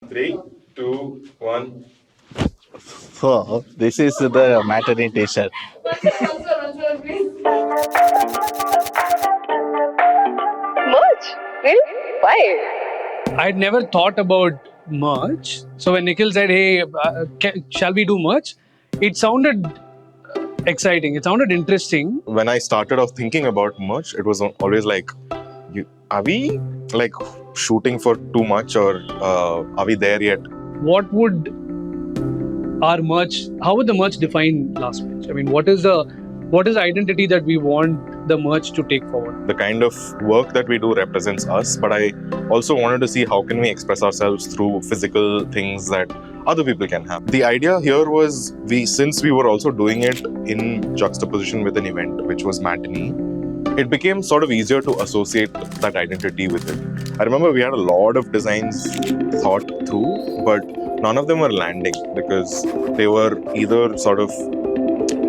Three, two, one. So, this is the matinee t-shirt. Merch? Really? Why? I'd never thought about merch. So when Nikhil said, "Hey, shall we do merch?" It sounded exciting. It sounded interesting. When I started off thinking about merch, it was always like, are we like shooting for too much, or are we there yet? What would our merch? How would the merch define LastBench? I mean, what is the identity that we want the merch to take forward? The kind of work that we do represents us, but I also wanted to see how can we express ourselves through physical things that other people can have. The idea here was since we were also doing it in juxtaposition with an event which was matinee, it became sort of easier to associate that identity with it. I remember we had a lot of designs thought through, but none of them were landing because they were either sort of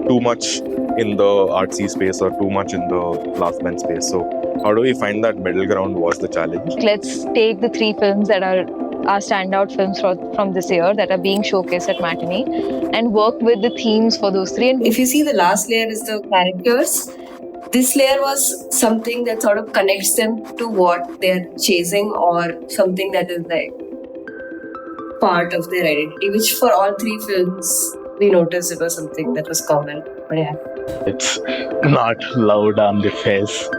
too much in the artsy space or too much in the LastBench space. So how do we find that middle ground was the challenge. Let's take the three films that are our standout films from this year that are being showcased at Matinee and work with the themes for those three. And if you see, the last layer is the characters. This layer was something that sort of connects them to what they're chasing, or something that is like part of their identity, which for all three films we noticed it was something that was common. But yeah, It's not loud on the face,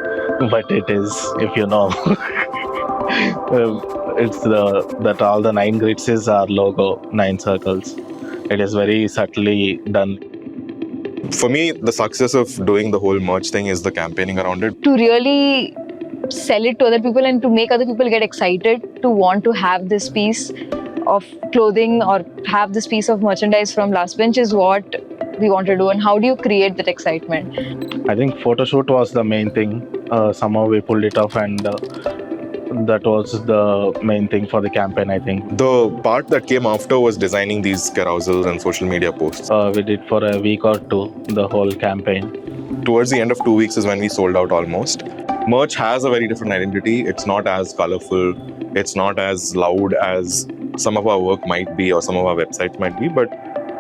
but it is, if you know. It's that all the 9 grids is our logo, 9 circles. It is very subtly done. For me, the success of doing the whole merch thing is the campaigning around it. to really sell it to other people and to make other people get excited to want to have this piece of clothing or have this piece of merchandise from LastBench is what we want to do. And how do you create that excitement? I think photo shoot was the main thing. Somehow we pulled it off, and that was the main thing for the campaign, I think. The part that came after was designing these carousels and social media posts. We did for a week or two, the whole campaign. Towards the end of 2 weeks is when we sold out almost. Merch has a very different identity. It's not as colorful. It's not as loud as some of our work might be or some of our websites might be, but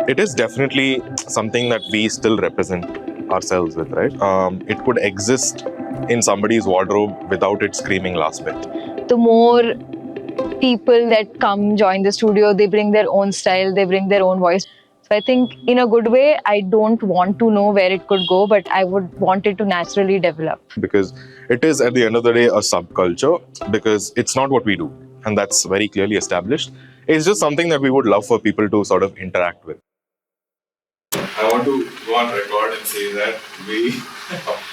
it is definitely something that we still represent ourselves with, right? It could exist in somebody's wardrobe without it screaming LastBench. The more people that come join the studio, they bring their own style, they bring their own voice. So I think in a good way, I don't want to know where it could go, but I would want it to naturally develop. Because it is, at the end of the day, a subculture, because it's not what we do. And that's very clearly established. It's just something that we would love for people to sort of interact with. I want to go on record and say that we,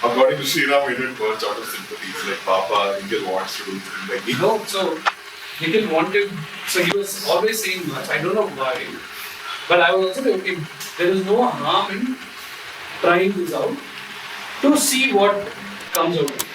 according to Sriram, we did merch out of sympathies. Like Papa, Nikhil wants to do things like he. No, so Nikhil wanted. So he was always saying merch. I don't know why, but I was also thinking there is no harm in trying this out to see what comes out.